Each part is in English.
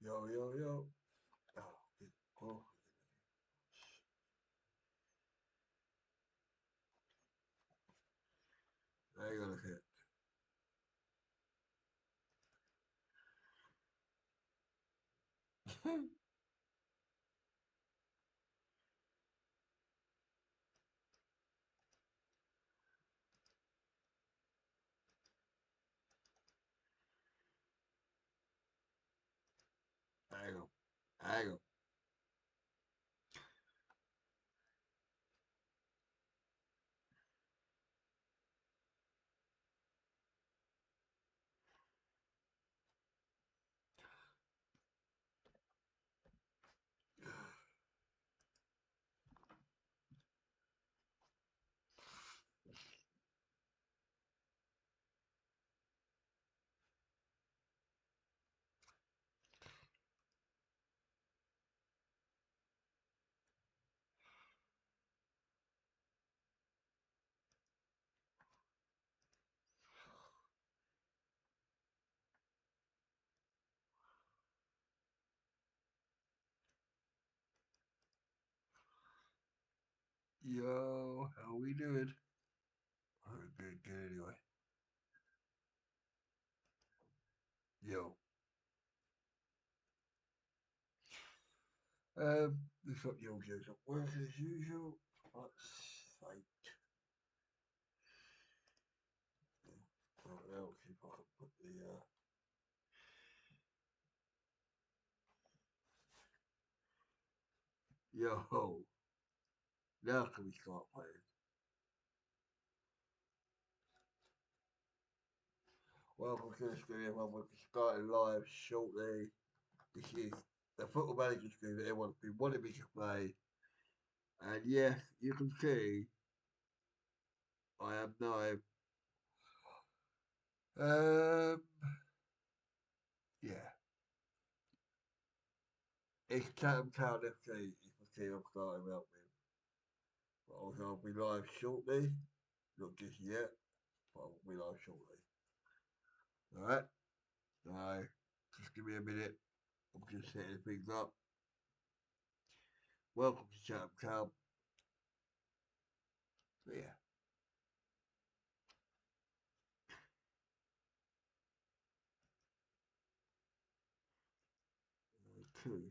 Yo, yo, yo. Oh, oh. Hang on a sec. Hang on. Hang on. Yo, how we doing? Oh, good, good anyway. Yo. We've got the audios at work as usual. Let's fight. What else if I can put the yo. Now can we start playing? Welcome to the screen, everyone. We'll be starting live shortly. This is the football manager screen that everyone's been wanting me to play. And yes, you can see I am live. Um, yeah, it's Chatham FC is the team I'm starting out with. But also I'll be live shortly. Not just yet, but I'll be live shortly. Alright? So, just give me a minute. I'm just setting things up. Welcome to Chatham Club. So yeah. Okay,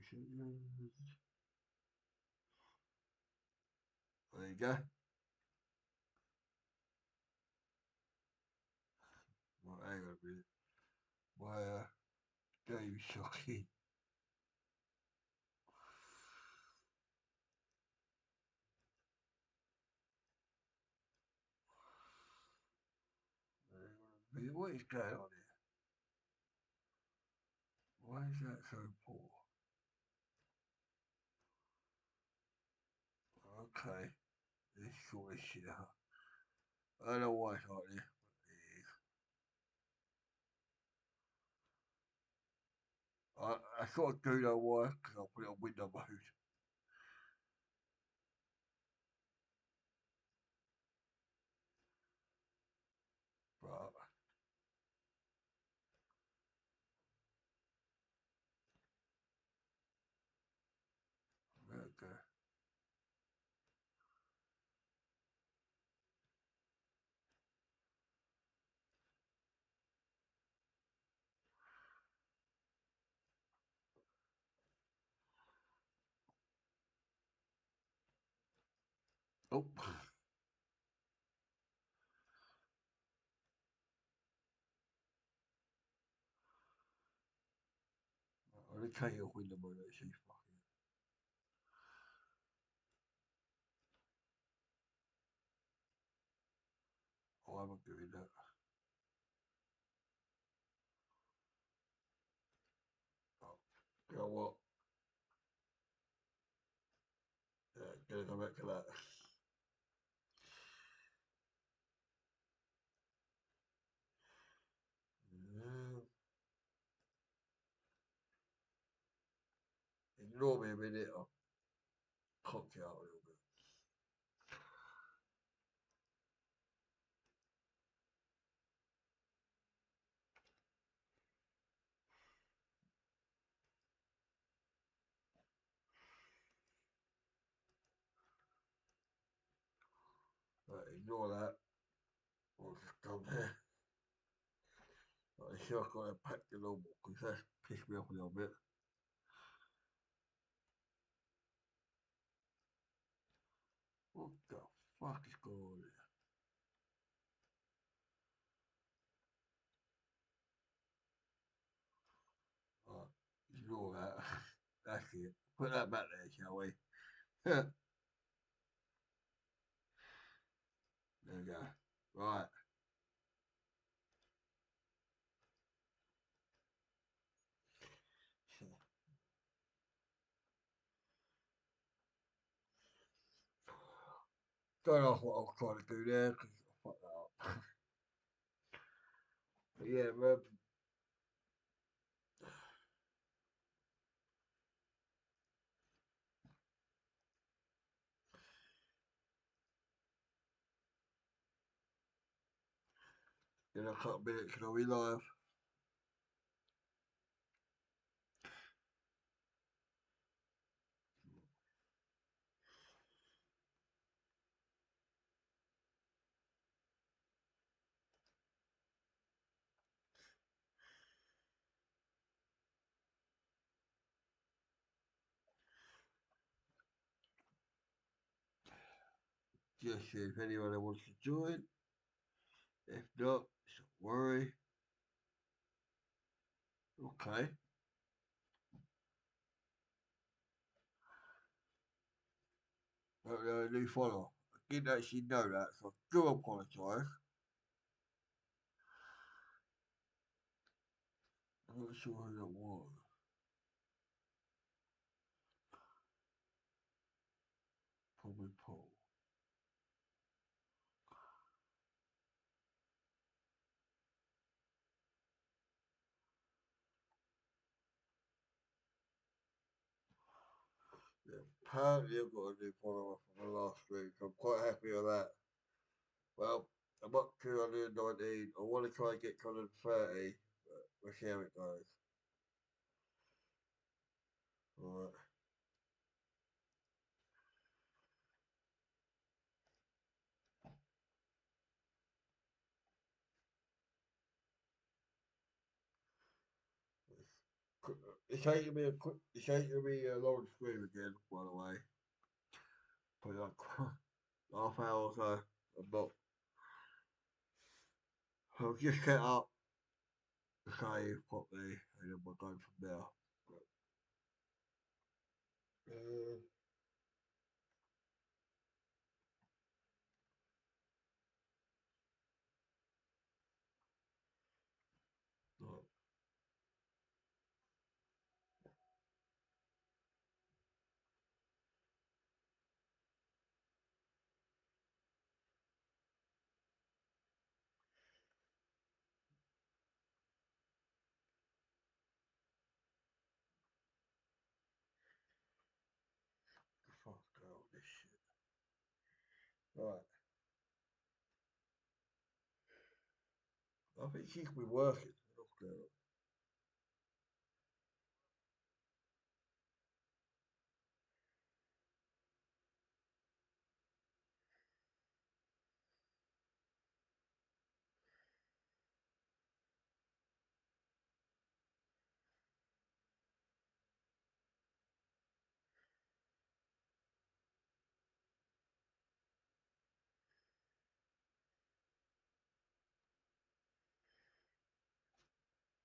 there you go. Well, hang on a minute. My game's shocking. What is going on here? Why is that so poor? Okay, let's sort this shit out. I don't know why it's like this, but it is. I sort of do know why, because I'll put it on window mode. But, okay. Oh, I didn't take it off window mode, actually. Fucking. Oh, I'm not doing that. Oh, you know what? Yeah, gonna go back to that. Yeah. Ignore me a minute, I'll cock you out a little bit. ignore that. We'll just come here. Like, sure, I've got to pack the normal because that's pissed me off a little bit. What the fuck is going on here? Right, ignore that. That's it. Put that back there, shall we? There we go. Right. Don't know what I was trying to do there because I fucked that up. But yeah, in a couple of minutes, I'll be live. Just see if anyone wants to join. If not, don't worry. Okay. New follower. I didn't actually know that, so I do apologise. I'm not sure who that was. Probably Paul. Yeah, apparently I've got a new follower from the last week. I'm quite happy with that. Well, I'm up to 119. I want to try and get to 130, but we'll see how it goes. Alright. It's taking me a long screen again, by the way. Probably like half hour or so. I'm not. I'll just set up the save properly and then we'll go from there. Uh, right. Fuck out this shit. Right. I think she could be working. Okay.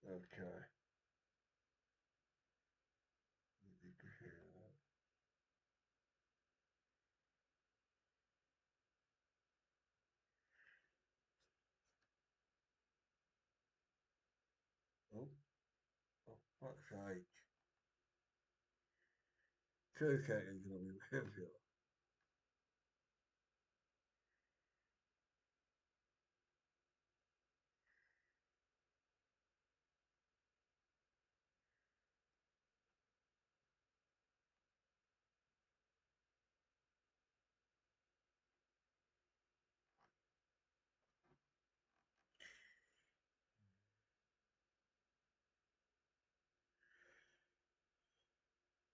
Okay. You need to hear that. Oh, oh, fuck's sake. 2 seconds gonna be with you.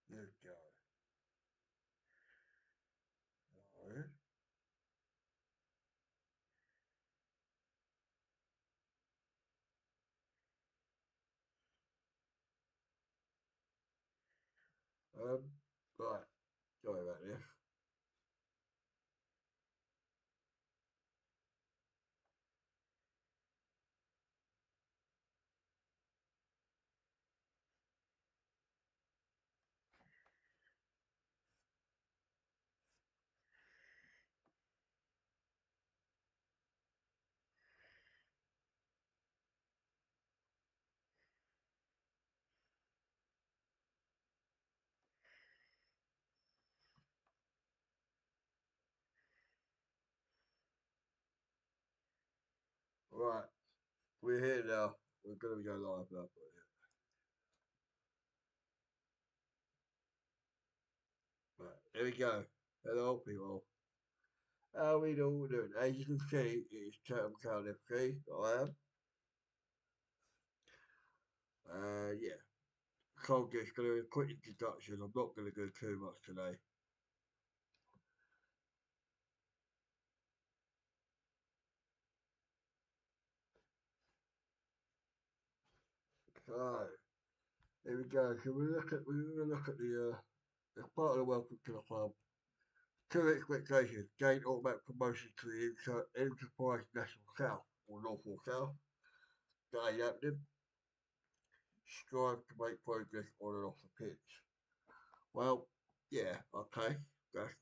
There we go. Um, right, sorry about this. Right, we're here now. We're gonna go live now. Right, here we go. Hello, people. How we doing? As you can see, it's Chatham FC. I am. Yeah. So I'm just gonna do a quick introduction. I'm not gonna go too much today. So here we go. So we're gonna look at the as part of the welcome to the club. Two expectations: gain automatic promotion to the Enterprise National South or North or South. That ain't happening. Strive to make progress on and off the pitch. Well, yeah, okay. That's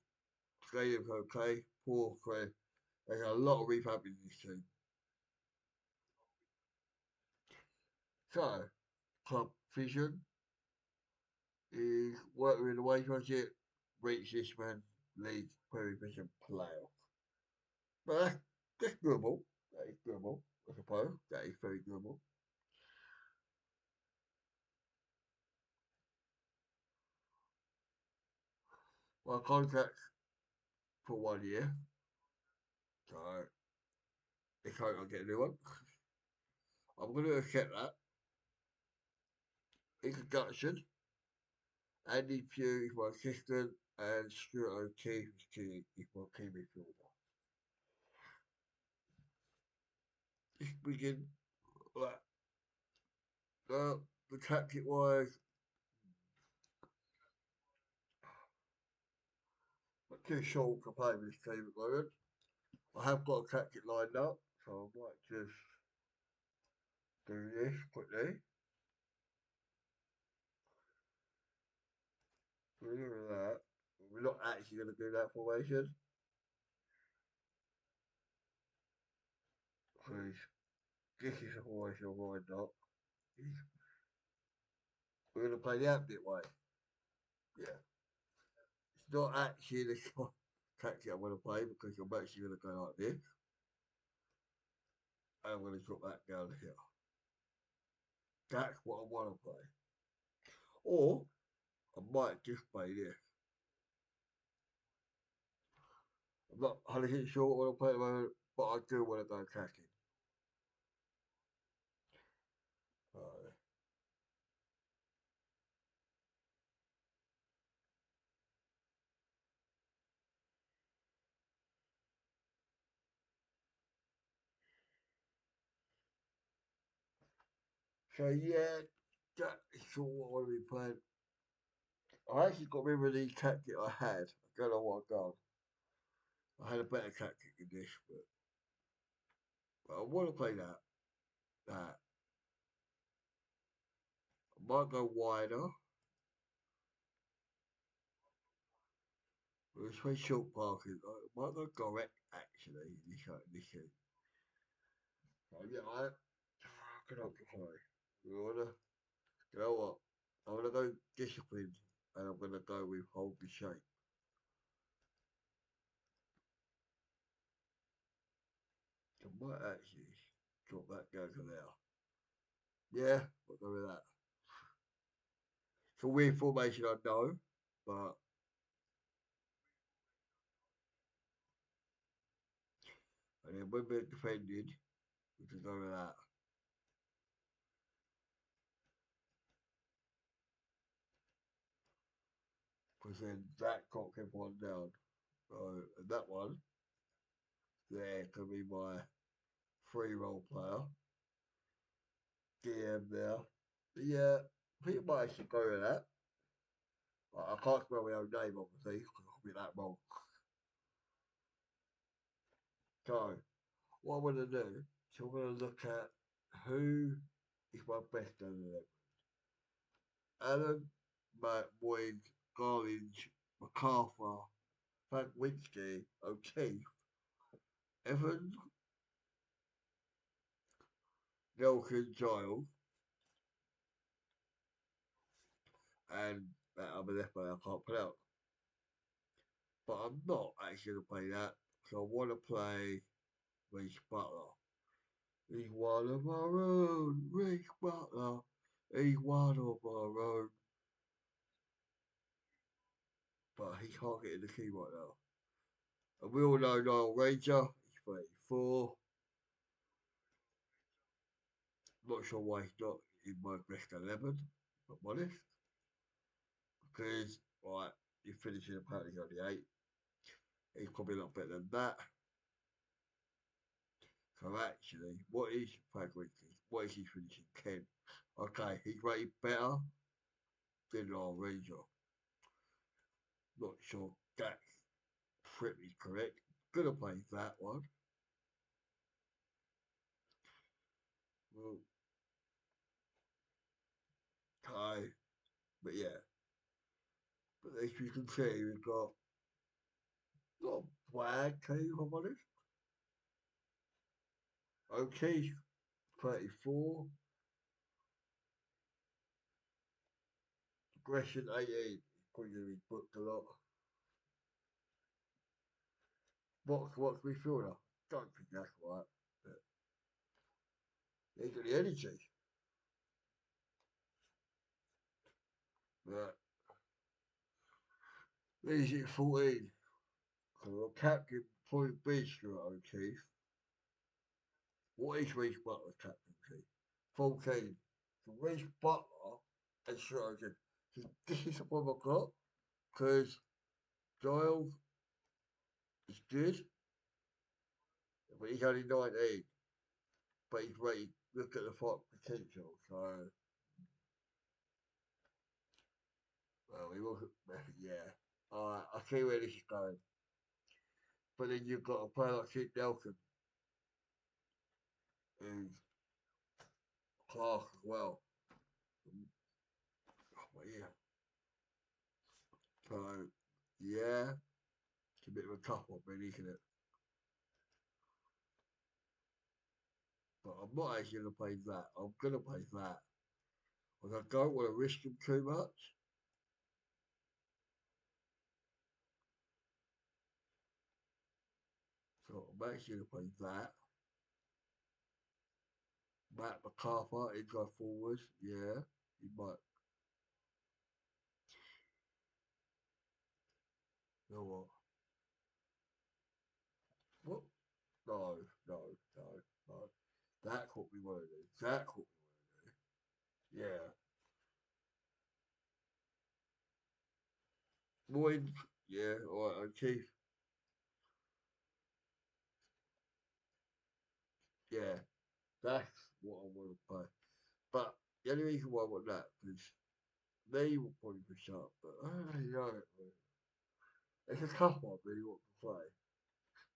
stadium's okay. Poor for there's a lot of rehab in this team. So, club vision is work with the wage budget, reach this man league Premier Division playoff. But that's doable. That is doable, I suppose. That is very doable. My contract's for 1 year, so if I can get a new one, I'm going to accept that. Introduction, Andy Pugh is my assistant, and Stuart O'Keefe is my key midfielder. Just begin, like, the tactic wise, I'm too short to play with this team at the moment. I have got a tactic lined up, so I might just do this quickly. So look at that. We're not actually going to do that formation because this is a formation I'm lined up. We're going to play the Ambit way. Yeah. It's not actually the tactic I'm going to play because I'm actually going to go like this. And I'm going to drop that down here. That's what I want to play. Or I might just play this. I'm not 100% sure what I want to play at the moment, but I do want to go attacking. Uh, so yeah, that is sort of what I want to be playing. I actually got rid of the tactic I had. I don't know what I've done. I had a better tactic than this, but I want to play that. That I might go wider. Let's play short parking. I might go direct actually. This game. So yeah, I can occupy. You wanna? You know what? I'm gonna go disciplined, and I'm gonna go with hold the shape. I might actually drop that down to there. Yeah, we'll go with that. It's a weird formation, I know, but and then when we're defended, we can go with that. Because then that got everyone down. So, and that one, there could be my free role player. DM there. But yeah, I think I might actually go with that. I can't spell my own name, obviously, because I'll be that wrong. So, what I'm going to do, so I'm going to look at who is my best out of them. Allen, Matt, Boyd, Garlinge, MacArthur, Winsky, O'Keefe, Evans, Nelson, Giles, and that other left back I can't pronounce. But I'm not actually going to play that, so I want to play Reece Butler. He's one of our own, Reece Butler. He's one of our own. But he can't get in the team right now. And we all know Niall Ranger, he's 34. Not sure why he's not in my best 11, if I'm honest. Because, right, he's finishing apparently only 8. He's probably a lot better than that. So actually, what is Frank Winky? What is he finishing? 10. Okay, he's rated better than Niall Ranger. Not sure that's pretty correct. Gonna play that one. Well, okay, but yeah. But as you can see, we've got not a bad team, if I'm honest. Okay, 34. Aggression 18. Probably going to be booked a lot. What's midfielder? Don't think that's right. But he's got the energy. But he's at 14. So captain probably be Stuart O'Keefe. What is Reece Butler's captaincy? 14. So Reece Butler and Stuart O'Keefe. So this is the problem I've got. Because Giles is good, but he's only 19. But he's rated, look at the fight potential. So, well, he wasn't, yeah. I see where this is going. But then you've got a player like Sid Nelson, who's class as well. Oh, yeah. So, yeah, it's a bit of a tough one, really, isn't it? But I'm not actually going to play that. I'm going to play that. Because I don't want to risk him too much. So I'm actually going to play that. Matt MacArthur, inside forward. Yeah, he might. You know what? What? No, no, no, no. That's what we want to do. That's what we want to do. Yeah. Lloyd, yeah, alright, Keith, yeah, that's what I want to play. But the only reason why I want that is they will probably push up, but I don't really know. It's a tough one, really, what to play.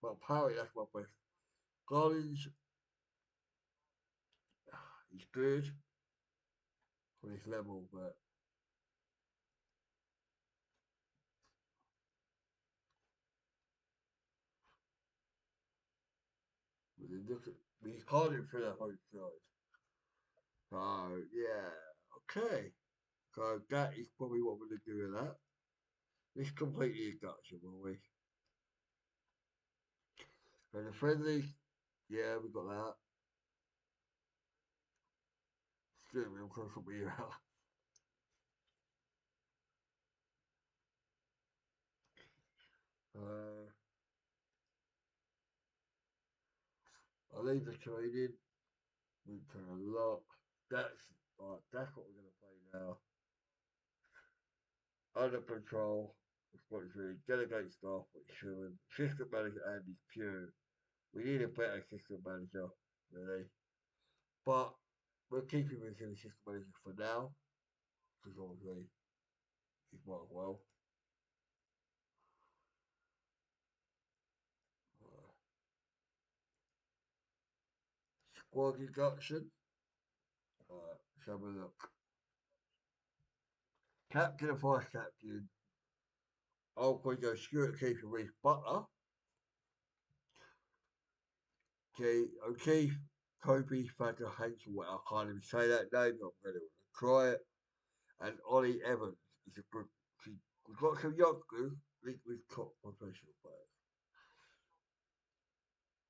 But apparently that's my best. Garland's, he's good for his level, but then look at, he's Cardiff for the whole side. So, yeah, okay. So that is probably what we're going to do with that. It's completely a gotcha, will we? So the friendly, yeah, we got that. Excuse me, I'm trying to something out. Uh, I'll leave the trading. We turn a lot. That's right, that's what we're gonna play now. Under control, responsibility, delegate staff, what you showing. System manager Andy Pugh. We need a better system manager, really. But we're keeping this in the system manager for now, because obviously He's worked well. Uh, Squad induction. Let's have a look. Captain and vice captain. I'll probably go Stuart Keefe and Reece Butler. Okay, O'Keefe, Kobe, Thacker, Hazel. I can't even say that name. I'm going to try it. And Ollie Evans is a good. We've got some youngsters linked with top professional players.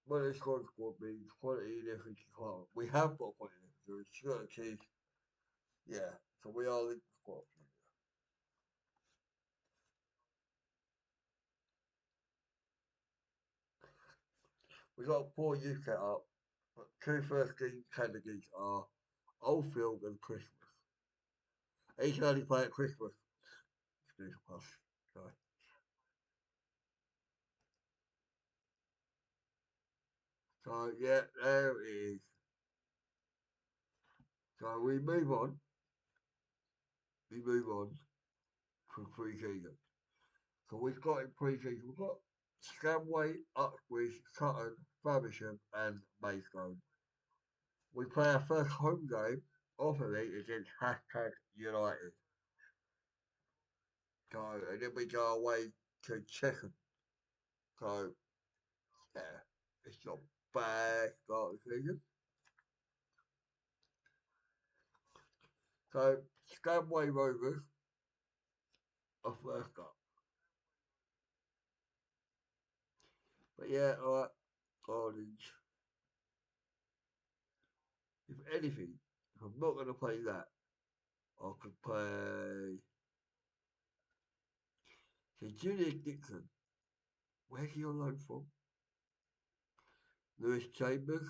Well, this squad means quality in every department. We have got quality in every Stuart Keefe, yeah. So we are linked with squad. We got 4 youth set up. But two first team candidates are Oldfield and Christmas. He can only play at Christmas. Excuse me, pass. Sorry. So yeah, there it is. So we move on. We move on from pre-season. So we've got in pre-season, we've got Scamway, Uxbridge, Sutton, Faversham and Maidstone. We play our first home game of the league against hashtag United. So and then we go away to Checkham. So yeah, it's not bad start of the season. So Scamway Rovers are first up. But yeah, alright, Orange. If anything, if I'm not gonna play that, I could play so Julius Dixon. Where's he on loan from? Lewis Chambers,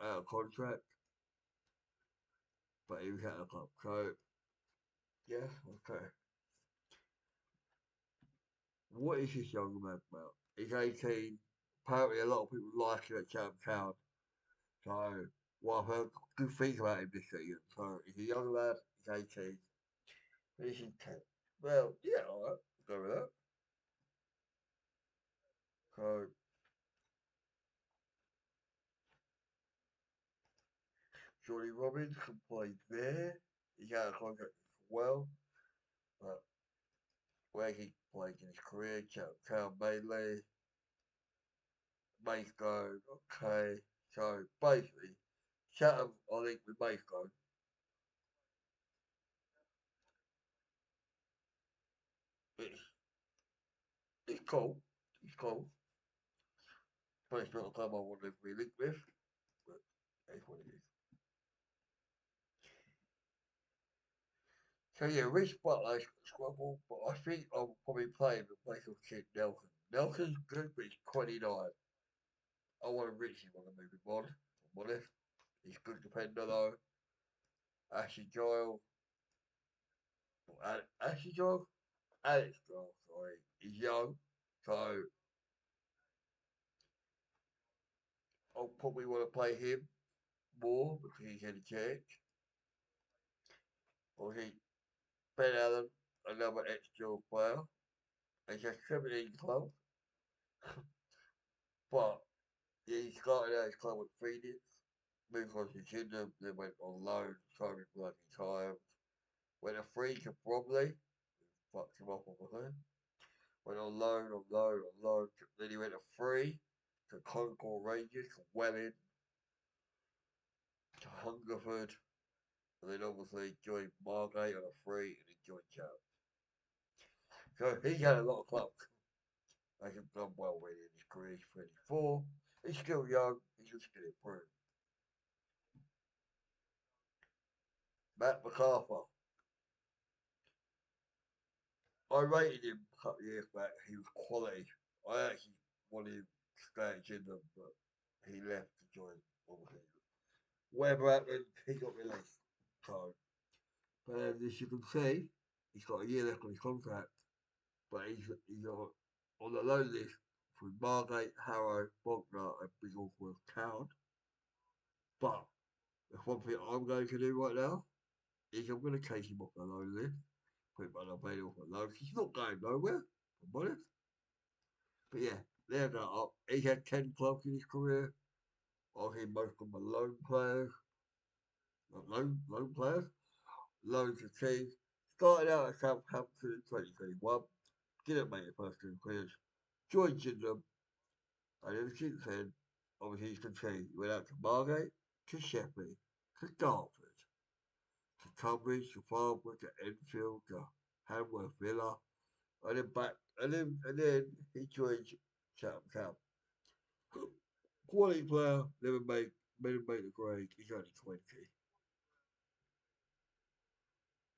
out of contract, but he was at the club. So yeah, okay. What is this young man about? He's 18. Apparently a lot of people like him at Chatham Town. So well I've heard good things about him this season. So he's a young lad, he's 18. He's in 10. Well, yeah, alright, go with that. So Johnny Robbins can play there. He's out of contract as well. But where he played in his career, Town mainly, Maidstone, okay. So basically, Chatham, I think with Maidstone, it's, it's cool. It's cool. But it's not a club I want to be linked with. But that's what it is. So yeah, Rich Butler struggle, but I think I'll probably play him in place of Kid Nelson. Nelson's good, but he's 29. I want to Richie want to move him on. If I'm honest. He's a good defender though. Ashley Giles, Ashley Giles, Alex Giles, sorry. He's young, so I'll probably want to play him more because he's energetic. Obviously, Ben Allen, another ex-Giles player. He's a 17 club, but yeah, he started out his club with Phoenix, moved on to Kingdom, then went on loan so many bloody times. Went a free to Bromley, fucked him up on the head. Went on loan, on loan, on loan. Then he went a free to Concord Rangers, to Welling, to Hungerford, and then obviously joined Margate on a free and then joined Chat. So he had a lot of clubs. Like he's done well with in his career. He's 24. He's still young. He's just going to improve. Matt MacArthur. I rated him a couple of years back. He was quality. I actually wanted him to stay at Gindom, but he left to join obviously. Whatever happened, he got released. So, but as you can see, he's got a year left on his contract, but he's on the loan list for Margate, Harrow, Bognor, and Big Awkward Town. But the one thing I'm going to do right now is I'm going to take him off the loan list pretty much available for loan. He's not going nowhere, if I'm honest. But yeah, they're going up. He had 10 clubs in his career. I think most of them are loan players. Not loan players. Loans of teams. Started out at Southampton in 2021. Didn't make the first two appearance. Joined Gillingham. And then since then, obviously he's continued. He went out to Margate, to Sheffield, to Dartford, to Tunbridge, to Farnborough, to Enfield, to Hanworth Villa, and then back, and then he joined Chatham Town. Quality player, never made the grade. He's only 20.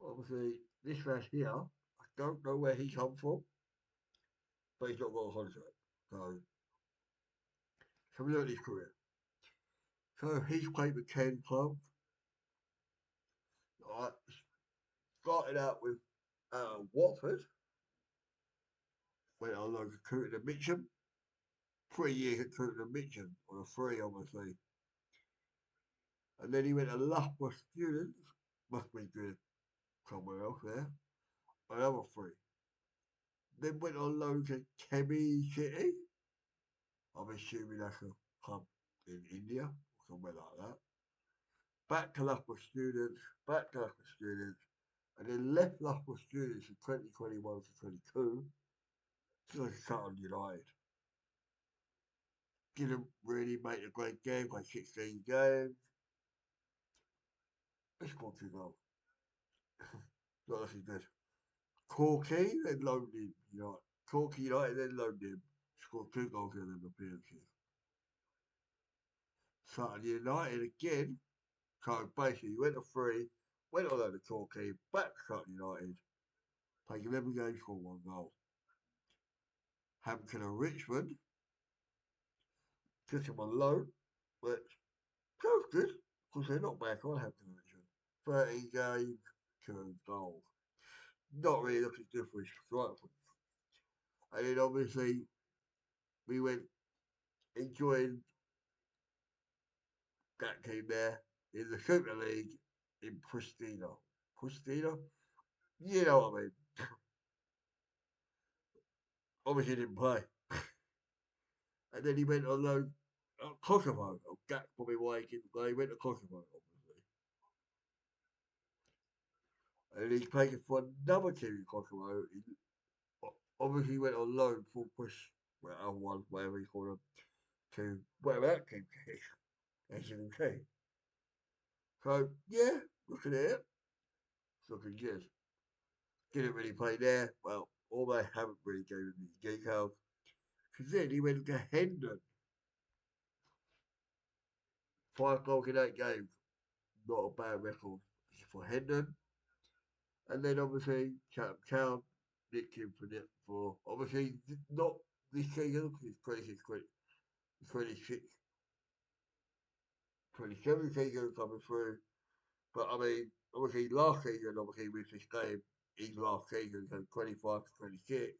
Obviously, this lad here, I don't know where he come from, but he's not got a contract. So we look at his career. So he's played with 10 clubs. Right, started out with Watford, went on loan to Cooten and Mitcham. 3 years at Cooten and Mitcham on a free, obviously. And then he went to Loughborough Students, must be good somewhere else there, another free. Then went on loan to Kemi City. I'm assuming that's a club in India or somewhere like that. Back to Loughborough Students, back to Loughborough Students, and then left Loughborough Students in 2021 to 22 to Sutton United. Didn't really make a great game, like 16 games. He scored 2 goals. Not looking good. Corky, then loaned him. Corky United then loaned him. Scored 2 goals in them appearances. Sutton United again. So basically, he went to three, went on loan to Torquay, back to Sutton United, played 11 games, scored 1 goal. Hampton and Richmond took him on loan, which sounds good, because they're not back on Hampton and Richmond. 13 games, 2 goals. Not really looking good for his strike points. And then obviously, we went enjoying that team there in the Super League in Pristina. Pristina? You know what I mean. Obviously, he didn't play. And then he went on loan at Kosovo. That's probably why he didn't play. He went to Kosovo, obviously. And he's playing for another team in Kosovo. Obviously, he went on loan for push, well, one, whatever you call them, to whatever that team is, as you can see. So, yeah, looking at it, it's looking good. Didn't really play there. Well, all they haven't really given me details. Because then he went to Hendon. 5 goals in 8 games. Not a bad record for Hendon. And then obviously Chatham Town nicked him for obviously not this season because it's 26, 26, 27 season coming through. But I mean, obviously last season, obviously with this game, his last season, so 25 to 26.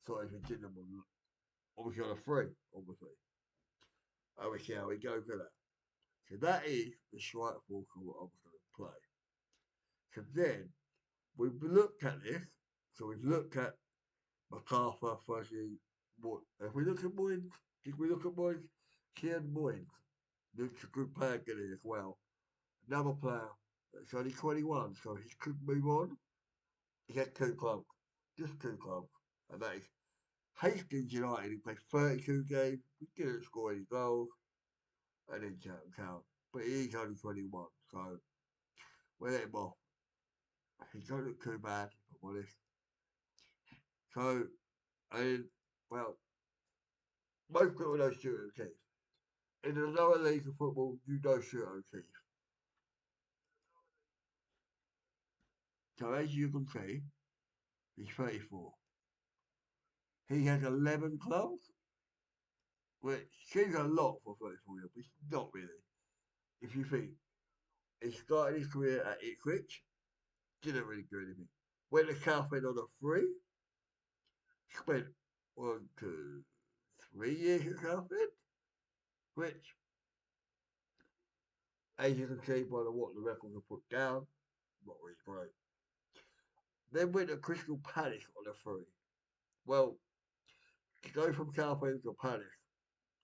So if it's in them obviously on a free, obviously. I will see how we go for that. So that is the strike force of what I was going to play. So then we've looked at this. So we've looked at MacArthur versus Moyes. If we look at Moyes, if we look at Moyes, Kieran Moyes looks a good player getting as well. Another player that's only 21, so he could move on. He had 2 clubs, just 2 clubs, and that is Hastings United. He played 32 games, he didn't score any goals, and then Chatham Town. But he's only 21, so we let him off. He don't look too bad, if I'm honest. So, and, well, most people know Stuart O'Keefe. In the lower leagues of football, you know Stuart O'Keefe. So as you can see, he's 34. He has 11 clubs, which seems a lot for 34 years, but it's not really. If you think, he started his career at Ipswich, didn't really do anything. Went to Southend on a free, spent 1, 2, 3 years at Southend, which, as you can see by what the records are put down, not really great. Then went to Crystal Palace on a free. Well, to go from Southend to Palace,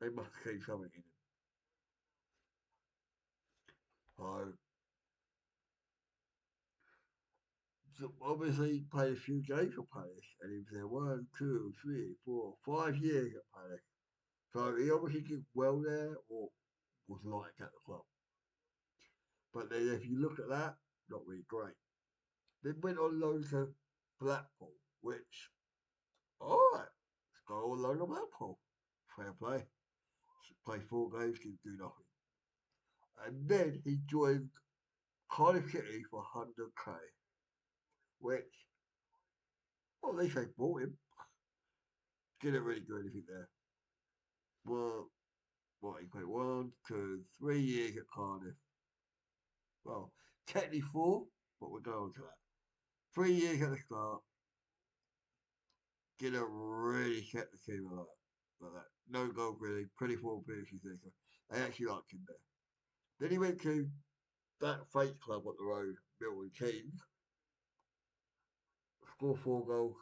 they must have seen something in him. So obviously played a few games for Palace, and he was there 1, 2, 3, 4, 5 years at Palace. So he obviously did well there, or was liked at the club. But then if you look at that, not really great. Then went on loan to Blackpool, which, alright, let's go on loan to Blackpool. Fair play. Played 4 games, didn't do nothing. And then he joined Cardiff City for 100k, which, well, at least they bought him. Didn't really do anything there. Well, what, he played 1, 2, 3 years at Cardiff. Well, technically 4, but we'll go on to that. 3 years at the start, didn't really set the team alight like that. No goal really, pretty poor finishes there. So they actually liked him there. Then he went to that fake club up the road, Milton Keynes, scored 4 goals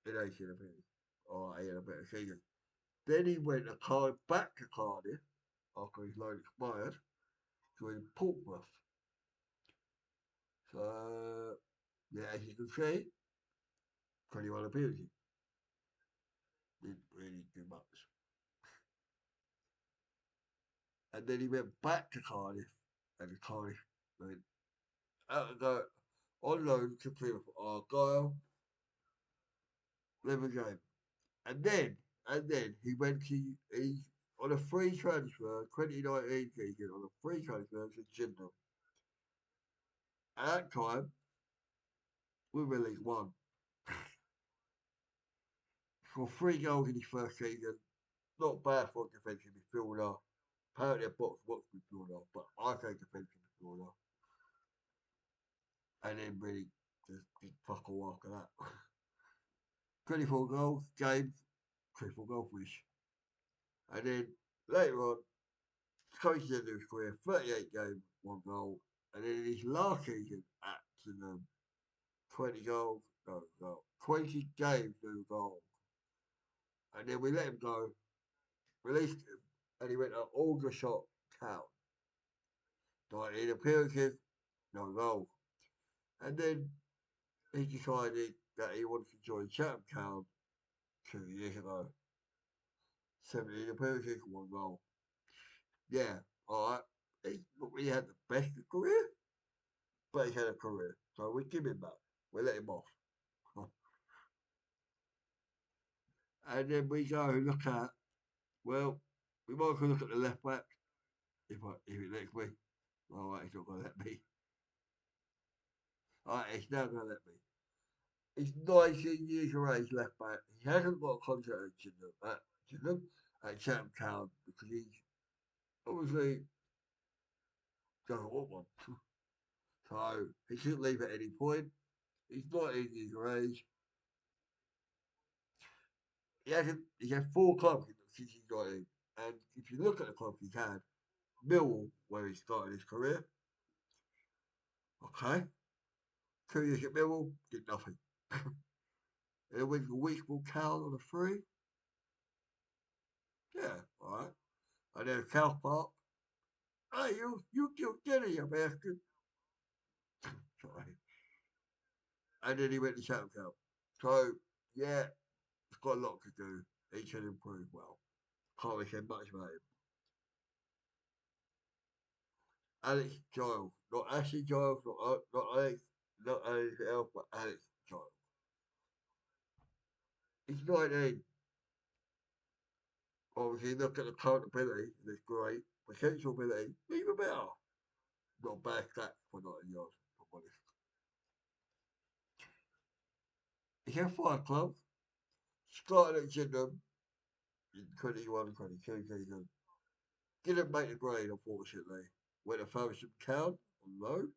in 18 appearances. Oh, he had a better season. Then he went back to Cardiff after his loan expired, joined Portsmouth. So, yeah, as you can see, 21 appearances. Didn't really do much. And then he went back to Cardiff, and Cardiff went out of the on loan to Plymouth Argyle, never game. And then, he went to, he, on a free transfer, 2019 season, on a free transfer to Gymnam. At that time, we were League One. For 3 goals in his first season, not bad for a defensive midfielder. Apparently a box midfielder, but I say defensive midfielder. And then really just did fuck all after that. 24 goals, games, 24 goal wish. And then later on, coach at the end of his career, 38 games, 1 goal. And then in his last season at Tottenham, 20 goals, no goal. 20 games, no goal. And then we let him go, released him, and he went to Aldershot Town. 19 appearances, no goal. And then he decided that he wanted to join Chatham Town 2 years ago. 17 appearances, 1 goal. Yeah, alright. He's not really had the best career, but he had a career. So we give him that. We let him off. And then we go look at, well, we might as well look at the left back if it lets me. Alright, it's not going to let me. Alright, it's now going to let me. He's 19 years of age, left back. He hasn't got a contract Chisholm, at Chatham Town because he's obviously doesn't want one. So he shouldn't leave at any point. He's 19 years of age. He had 4 clubs since he's got in. And if you look at the clubs he's had, Millwall, where he started his career, okay. 2 years at Millwall, did nothing. And then went to Weeksville Town on a free. Yeah, alright. And then South Park. Hey, you killed Denny, you bastard. Sorry. And then he went to Chatham Town. So, yeah, he's got a lot to do. He can improve well. Can't really say much about him. Alex Giles. Not Ashley Giles, not Alex, not anything else, but Alex Giles. He's 19. Obviously, look at the current ability, it's great. Potential ability, even better. Not bad stats for 19 yards, if I'm honest. He had 5 clubs. Started at Gymnam in 21-22 season. Didn't make the grade, unfortunately. Went to Faversham Town on loan.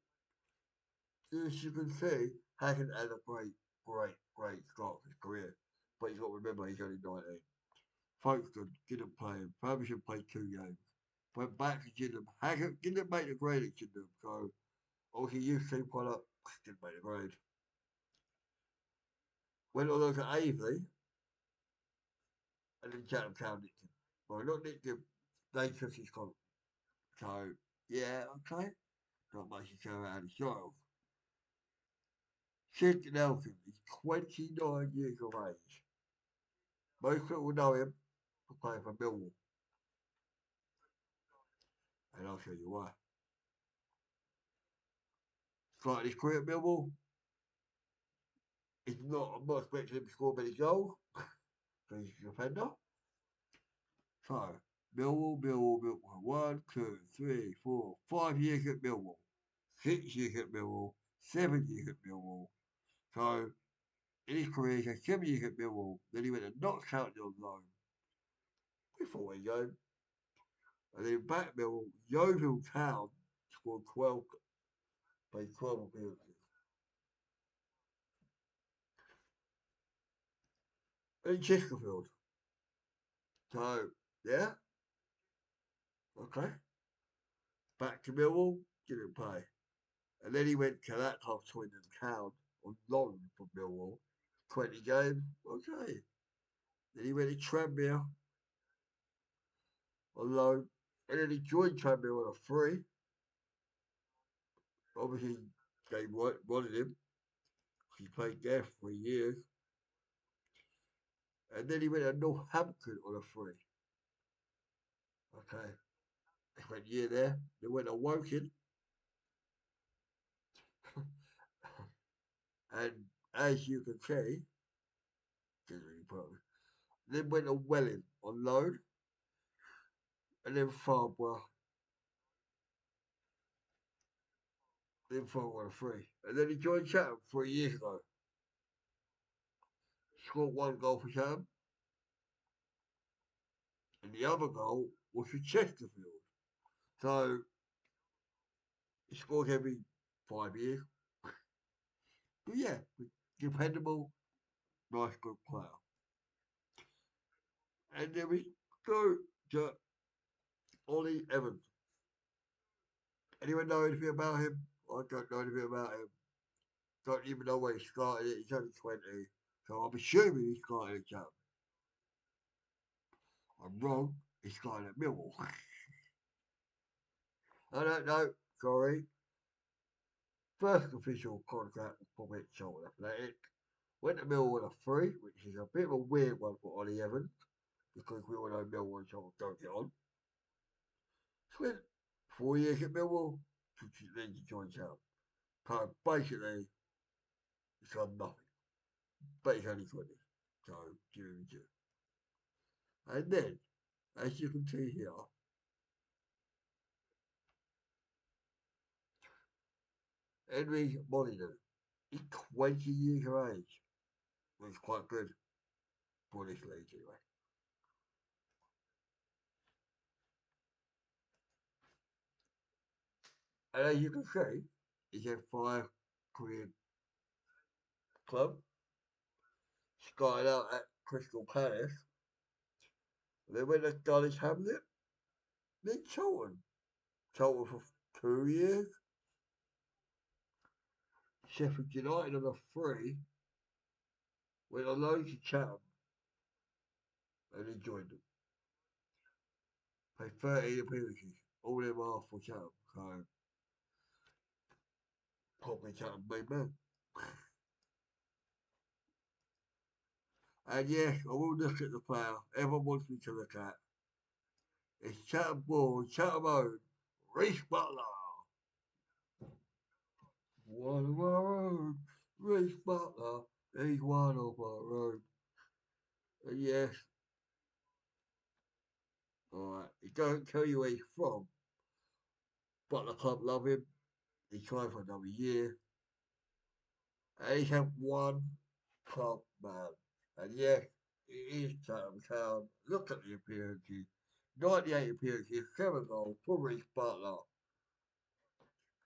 As you can see, hasn't had a great start to his career. But you've got to remember he's only 19. Folkestone didn't play him. Faversham played 2 games. Went back to Gillingham. Hackett didn't make the grade at Gillingham, so obviously youth team quite up, didn't make the grade. went on to Aveley, and then Chatham Town nicked him. Well, not nicked him, they took his contract. So, yeah, okay. Not much to say about himself. Sid Nelson is 29 years of age. Most people know him for playing for Millwall, and I'll tell you why. Started his career at Millwall. I'm not expecting him to score many goals, because he's a defender. So, Millwall, 1, 2, 3, 4, 5 years at Millwall, 6 years at Millwall, 7 years at Millwall. So, in his career, he had 7 years at Millwall. Then he went to Notts County on loan before he go. And then back at Millwall, Yeovil Town scored 12, played 12 appearances. In Chesterfield. So, yeah, okay. Back to Millwall, didn't play. And then he went to that half Swindon Town on loan from Millwall. 20 games, okay. Then he went to Tranmere on loan. And then he joined Tranmere on a free. Obviously, they wanted him. He played there for 3 years. And then he went to Northampton on a free. Okay. He spent a year there. They went to Woking. And as you can see, didn't really put then went to Welling on loan. And then Farnborough on a free. And then he joined Chatham 3 years ago. Scored one goal for Chatham. And the other goal was for Chesterfield. So he scores every 5 years. But yeah, dependable, nice, good player. And then we go to Ollie Evans. Anyone know anything about him? I don't know anything about him. Don't even know where he started it. He's only 20. So I'm assuming he started at Chatham. I'm wrong. He started at Millwall. I don't know. Sorry. First official contract was probably at Charlton Athletic. Went to Millwall on a free, which is a bit of a weird one for Ollie Evans, because we all know Millwall and Charlton don't get on. Spent 4 years at Millwall, then to join Charlton. So basically, it's done nothing. But he's only 20. So, June, June. And then, as you can see here, Henry Molyneux, he's 20 years of age, which is quite good for this league anyway. And as you can see, he's had 5 career club. Started out at Crystal Palace. Then went to Dulwich Hamlet. Then Charlton. Charlton for 2 years. Sheffield United on a free. Went on loan to Chatham. And he joined them. Played 13 appearances. All them are for Chatham. So, probably Chatham main man. And yes, I will look at the player everyone wants me to look at. It's Chatham born, Chatham owned, Reece Butler. One of our own, Reece Butler. He's one of our own. And yes, alright, he don't tell you where he's from, but the club love him. He's trying for another year. And he's had one club man. And yes, it is Chatham Town. Look at the appearances. 98 appearances, 7 goals for Reece Butler.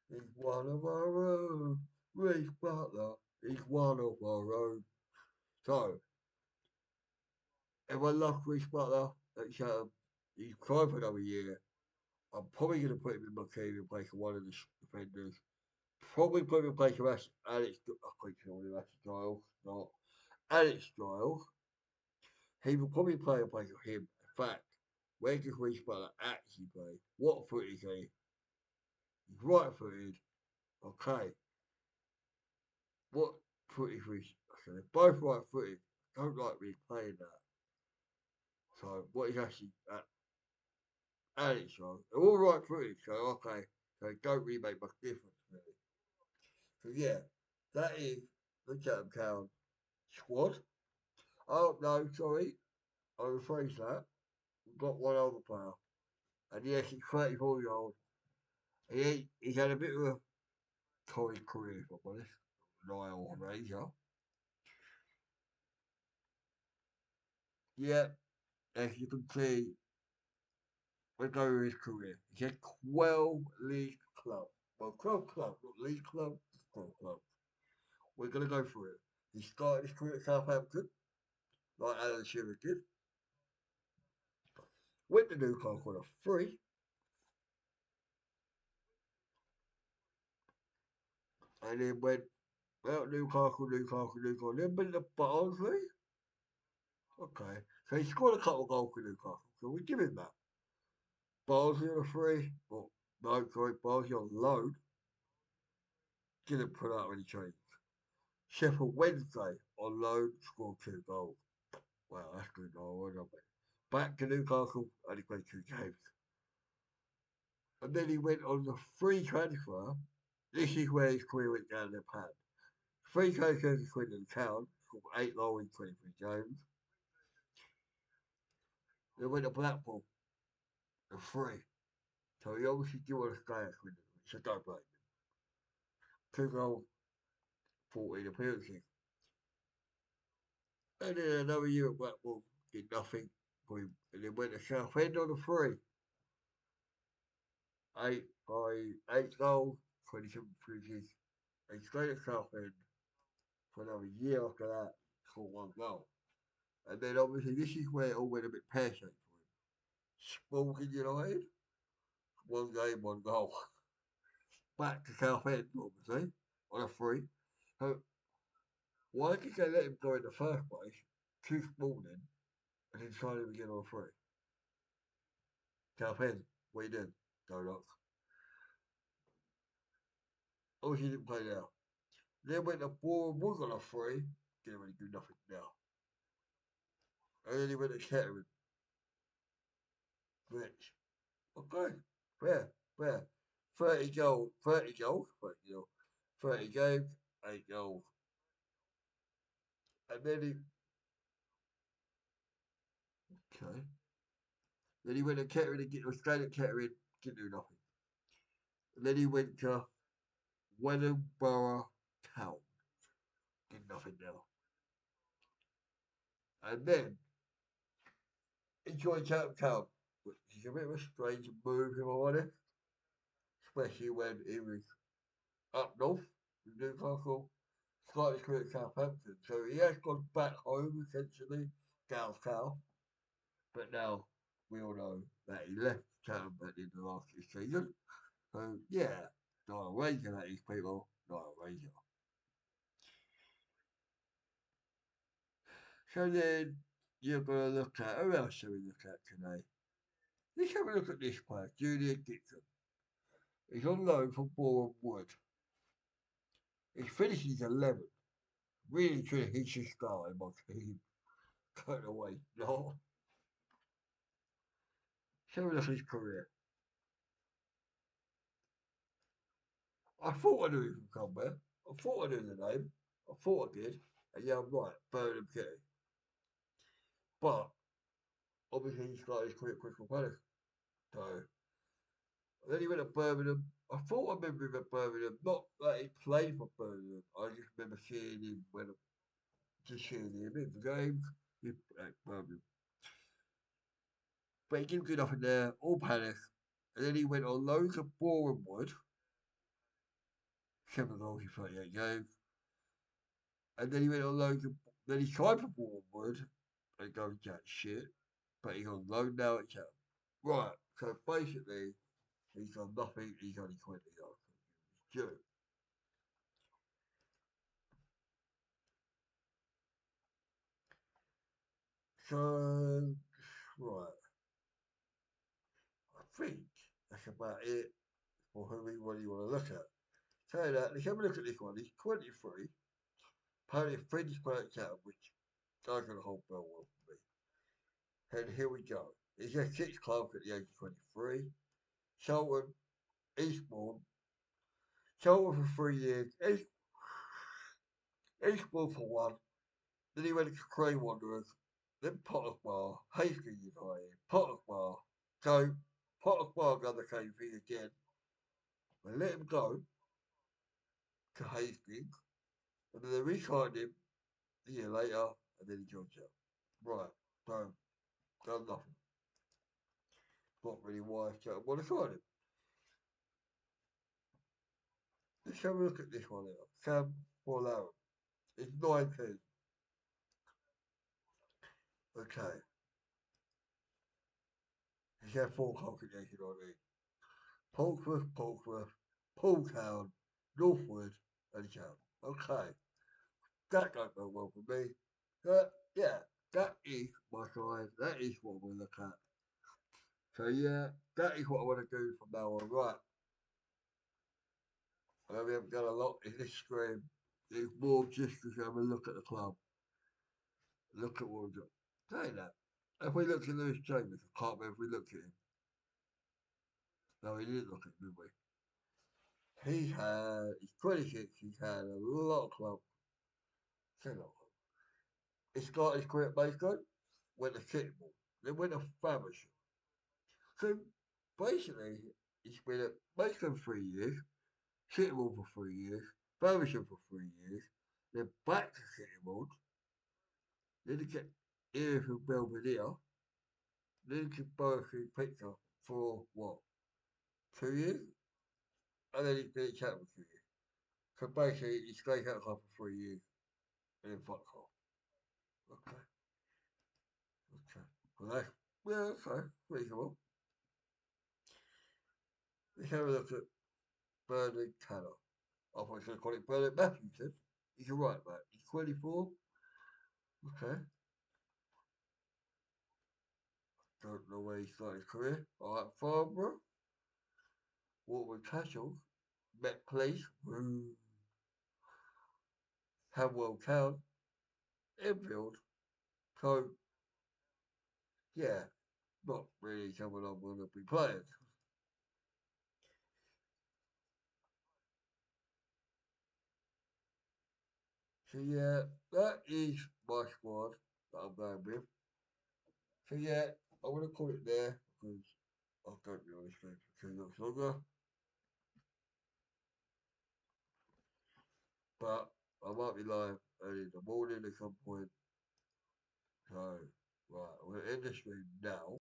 He's one of our own. Reece Butler. He's one of our own. So, if I love Reece Butler at Chatham, he's trying for another year. I'm probably going to put him in my team in place of one of the defenders. Probably put him in place of Alex. I think Alex Giles, not. Alex Giles, he will probably play a place of him. In fact, where does Reece Butler actually play? What foot is he? He's right footed. Okay. What foot is Reece? Okay, they're both right footed. Don't like me playing that. So what is actually Alex Giles? They're all right footed, so okay. So it don't really make much difference really. So yeah, that is the Chatham Town squad. Oh no, sorry. I rephrased that. We've got one other player. And yes, he's 34 years old. He's had a bit of a torrid career, if I'm honest. Niall Razor. Yeah, as you can see, we're going with his career. He had 12 league clubs. Well, 12 clubs, not league clubs, 12 clubs. We're going to go through it. He started his career at Southampton, like Alan Shearer did. Went to Newcastle on a free, and then went out Newcastle, then went to Barnsley. Okay, so he scored a couple of goals for Newcastle, so we give him that. Barnsley on a free, well, no, sorry, Barnsley on loan. Didn't put out any change. Sheffield Wednesday on loan scored 2 goals. Wow, that's good goal, wasn't it? Back to Newcastle, only played 2 games. And then he went on the free transfer. This is where his career went down the pan. Free transfer to Swindon Town, scored 8 goals in 23 games. Then went to Blackpool, a free. So he obviously did want to stay at Swindon, which I don't blame him. 2 goals, 14 appearances. And then another year at Blackpool, did nothing for him. And then went to Southend on a free. 8 goals, 27 appearances. And stayed at Southend for another year after that, scored 1 goal. And then obviously this is where it all went a bit pear shaped for him. Sporting United, 1 game, 1 goal. Back to Southend, obviously, on a free. So why did they let him go in the first place to Sporting and then sign him again on a free? Southend, what you doing? Go look. Obviously he didn't play now. Then went to Bournemouth on a free, didn't really do nothing now. And then he went to Kettering, Rich. Okay, fair, fair. 30 games, 8 goals. And then okay. Then he went to Kettering and stayed at Kettering, didn't do nothing. And then he went to Wellingborough Town, did nothing now. And then he joined Chatham Town, which is a bit of a strange move, if I'm honest, especially when he was up north with Newcastle, started his career at Southampton. So he has gone back home, essentially, down south. But now we all know that he left Chatham at the end of last year's season. So yeah, not a wager that these people, not a wager. So then you're gonna look at who else shall we look at today? Let's have a look at this player, Julian Dixon. He's on loan from Boreham Wood. He's finished his 11th. Really, truly, he should start in my team. Cut away, no. So have a look at his career. I thought I knew he from somewhere. I thought I knew the name. I thought I did. And yeah, I'm right, Birmingham City. But obviously he started his career at Crystal Palace. So then he went to Birmingham. I thought I remember him at Birmingham. Not that he played for Birmingham. I just remember seeing him when just seeing him in the games. At Birmingham. But he didn't do nothing there, all Palace. And then he went on loan to Boreham Wood. 7 goals in 38 games. And then he went on loan to. Then he tried for Boreham Wood. And going jack shit. But he's on loan now at Chatham. Right, so basically, he's done nothing. He's only 20 yards. Due. So, right, I think that's about it for who we really want to look at. So that, let's have a look at this one. He's 23, playing French player Chatham, which doesn't hold well for me. And here we go. He's had 6 clubs at the age of 23. Charlton, Eastbourne, Charlton for 3 years, Eastbourne for 1. Then he went to Cray Wanderers, then Potter's Bar, Hastings United, Potter's Bar. So Potter's Bar got the same thing again. They let him go to Hastings, and then they re-signed him a year later, and then he joined out. Right, so done nothing. Not really why Chatham want to sign him. Let's have a look at this one here. Sam Forlaren. He's 19. Okay. He's had 4 convocations on it. Portsmouth, Pooltown, Northwood, and Chatham. Okay. That don't go well for me. Yeah, that is my side. That is what we'll look at. So yeah, that is what I want to do from now on. Right. I know we haven't done a lot in this stream. It's more just to have a look at the club. Look at what we've done. Saying that. If we looked at Lewis Chambers, I can't remember if we looked at him. No, we didn't look at him, did we? He's 26, he's had a lot of clubs. Say a lot of clubs. He started his career at Maidstone, went to Sittingbourne, then went to Faversham. So basically, he's been at Maidstone for 3 years, Sittingbourne for 3 years, Faversham for 3 years, then back to Sittingbourne, then he get here from Belvedere, then to Bursley Picture for what, 2 years? And then he's been at Chatham for 2 years. So basically, he stayed at the club for 3 years and then fucked off. Okay, okay. Well, that's, yeah, okay, reasonable. Let's have a look at Bernard Tanner. I thought I was going to call it Bernard Matthewson. He's a right back. He's 24. Okay. Don't know where he started his career. Alright, Farnborough, Waterford Castles, Met Place, Hamwell Town, Enfield. So, yeah, not really someone I'm going to be playing. So, yeah, that is my squad that I'm going with. So, yeah, I'm going to call it there because I don't really stay for too much longer. But I might be live early in the morning at some point. So, right, I'm going to end this stream now.